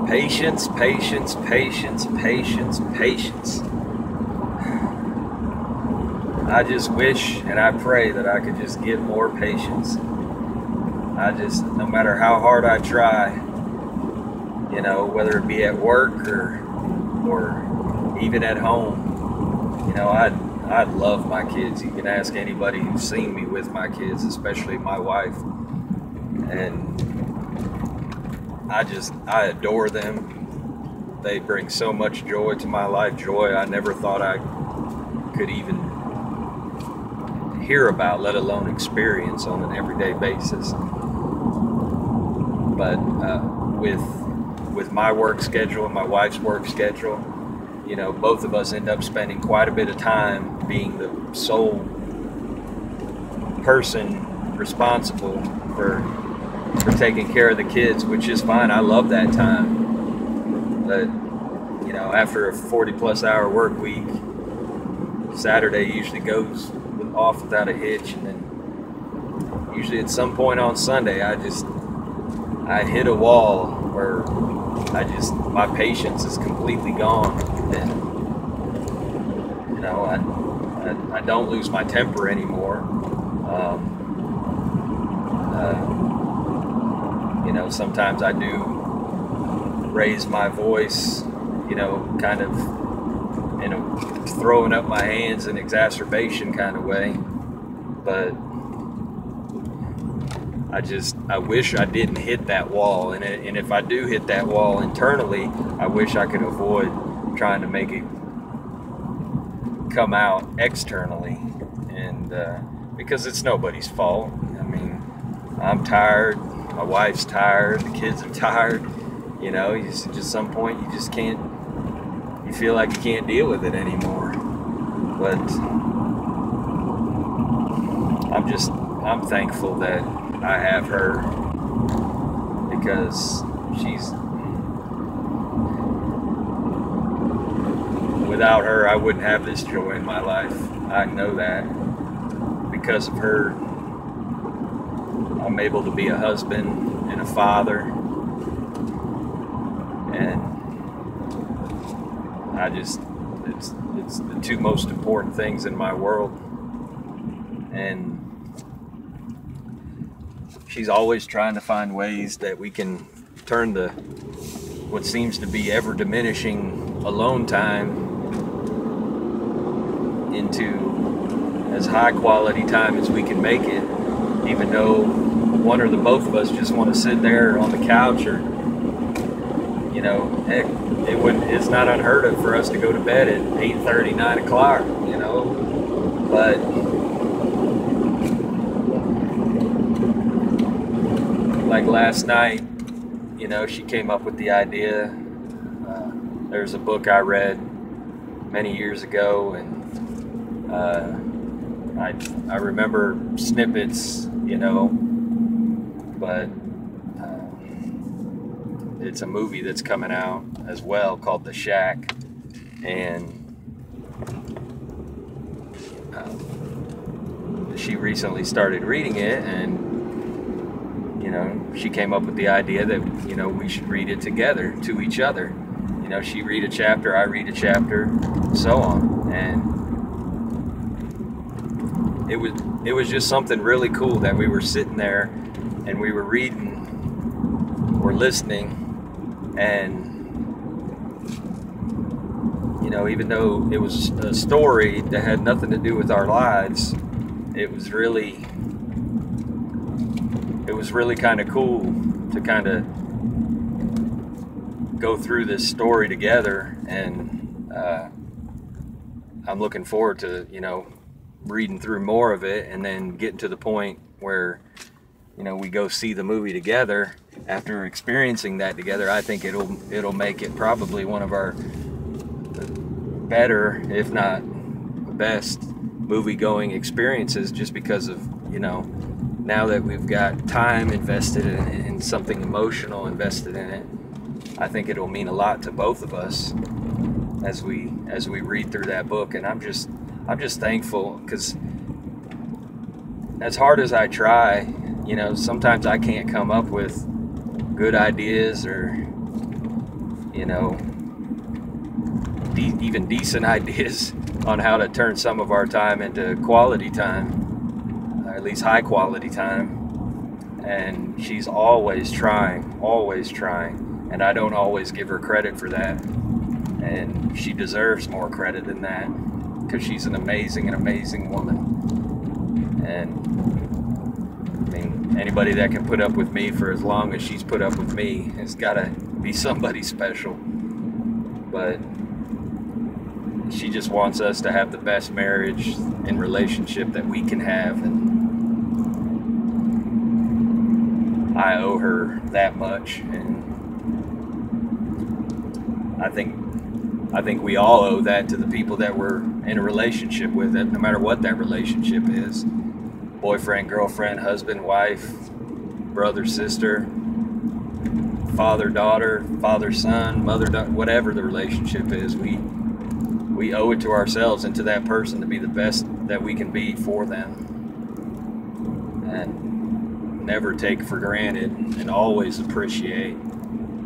Patience, patience, patience, patience, patience. I just wish and I pray that I could just get more patience. No matter how hard I try, you know, whether it be at work or even at home, you know, I love my kids. You can ask anybody who's seen me with my kids, especially my wife. And I adore them. They bring so much joy to my life, joy I never thought I could even hear about, let alone experience on an everyday basis. But with my work schedule and my wife's work schedule, you know, both of us end up spending quite a bit of time being the sole person responsible for taking care of the kids, which is fine. I love that time. But, you know, after a 40-plus hour work week, Saturday usually goes off without a hitch, and then usually at some point on Sunday, I hit a wall where my patience is completely gone, and, you know, I don't lose my temper anymore. You know, sometimes I do raise my voice, you know, kind of in a throwing up my hands in exacerbation kind of way. But I wish I didn't hit that wall. And if I do hit that wall internally, I wish I could avoid trying to make it come out externally. And because it's nobody's fault. I mean, I'm tired. My wife's tired, the kids are tired, you know, just at some point you just can't, you feel like you can't deal with it anymore. But I'm thankful that I have her, because without her I wouldn't have this joy in my life. I know that. Because of her, I'm able to be a husband and a father, and it's the two most important things in my world. And she's always trying to find ways that we can turn what seems to be ever diminishing alone time into as high quality time as we can make it, even though one or the both of us just want to sit there on the couch, or, you know, heck, it's not unheard of for us to go to bed at 8:30, 9 o'clock, you know. But like last night, you know, she came up with the idea. There's a book I read many years ago, and I remember snippets, you know, but it's a movie that's coming out as well called The Shack, and she recently started reading it, and, you know, she came up with the idea that, you know, we should read it together to each other. You know, she read a chapter, I read a chapter, so on. And it was just something really cool that we were sitting there and we were reading or listening, and, you know, even though it was a story that had nothing to do with our lives, it was really kind of cool to kind of go through this story together. And I'm looking forward to, you know, reading through more of it, and then getting to the point where, you know, we go see the movie together. After experiencing that together, I think it'll make it probably one of our better, if not best, movie-going experiences, just because of, you know, now that we've got time invested in it and something emotional invested in it, I think it'll mean a lot to both of us as we read through that book. And I'm just thankful, because as hard as I try, you know, sometimes I can't come up with good ideas or you know, even decent ideas on how to turn some of our time into quality time, or at least high quality time. And she's always trying, and I don't always give her credit for that, and she deserves more credit than that, because she's an amazing woman. And I mean, anybody that can put up with me for as long as she's put up with me has got to be somebody special. But she just wants us to have the best marriage and relationship that we can have, and I owe her that much. And I think we all owe that to the people that we're in a relationship with, no matter what that relationship is. Boyfriend, girlfriend, husband, wife, brother, sister, father, daughter, father, son, mother, daughter, whatever the relationship is, we owe it to ourselves and to that person to be the best that we can be for them. And never take for granted, and always appreciate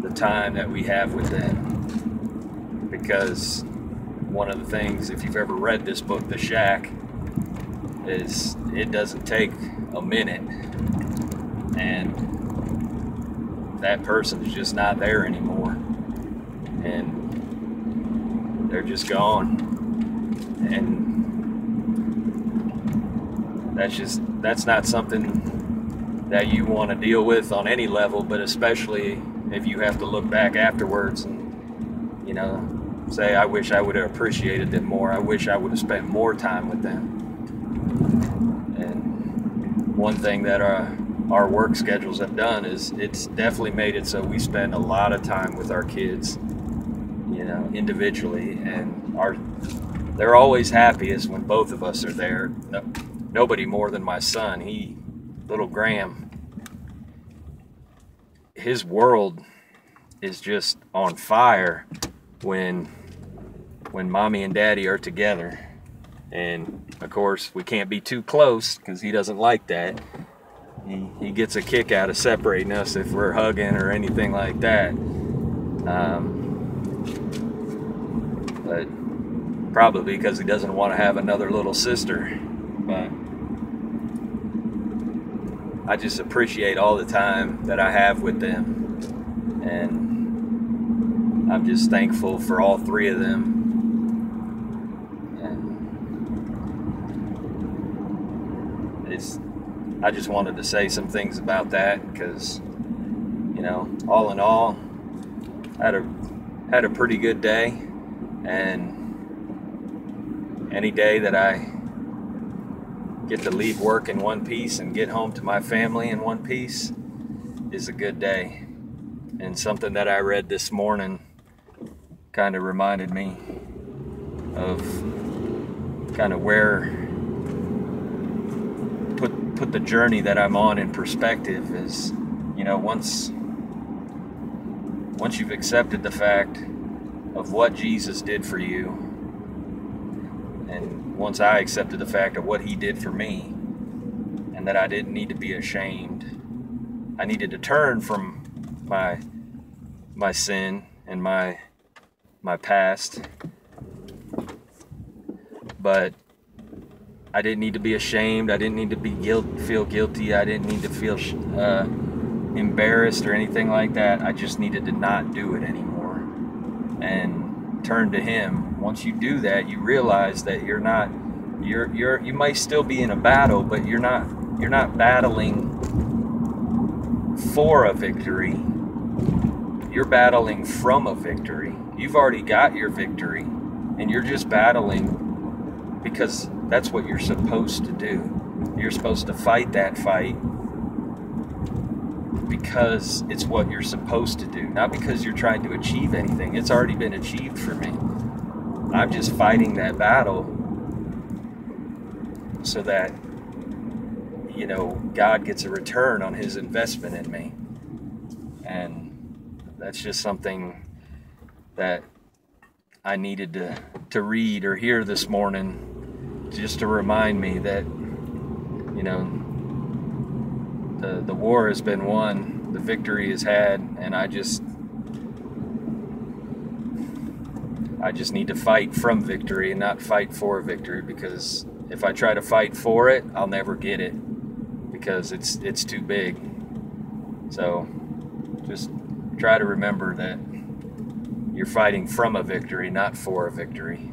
the time that we have with them. Because one of the things, if you've ever read this book, The Shack, is it doesn't take a minute and that person is just not there anymore, and they're just gone. And that's not something that you want to deal with on any level, but especially if you have to look back afterwards and, you know, say, I wish I would have appreciated them more. I wish I would have spent more time with them. And one thing that our work schedules have done is it's definitely made it so we spend a lot of time with our kids, you know, individually, and they're always happiest when both of us are there. Nobody more than my son. Little Graham, his world is just on fire when mommy and daddy are together. And of course we can't be too close because he doesn't like that. He gets a kick out of separating us if we're hugging or anything like that. But probably because he doesn't want to have another little sister. But I just appreciate all the time that I have with them, and I'm just thankful for all three of them. And I just wanted to say some things about that because, you know, all in all, I had a pretty good day, and any day that I get to leave work in one piece and get home to my family in one piece is a good day. And something that I read this morning kind of reminded me of kind of where put the journey that I'm on in perspective. Is, you know, once you've accepted the fact of what Jesus did for you, and once I accepted the fact of what he did for me, and that I didn't need to be ashamed, I needed to turn from my sin and my past, but I didn't need to be ashamed. I didn't need to feel guilty. I didn't need to feel embarrassed or anything like that. I just needed to not do it anymore and turn to him. Once you do that, you realize that you might still be in a battle, but you're not battling for a victory. You're battling from a victory. You've already got your victory, and you're just battling because that's what you're supposed to do. You're supposed to fight that fight because it's what you're supposed to do, not because you're trying to achieve anything. It's already been achieved for me. I'm just fighting that battle so that, you know, God gets a return on his investment in me. And that's just something that I needed to read or hear this morning, just to remind me that, you know, the war has been won, the victory is had, and I just I just need to fight from victory and not fight for victory, because if I try to fight for it, I'll never get it, because it's too big. So just try to remember that you're fighting from a victory, not for a victory.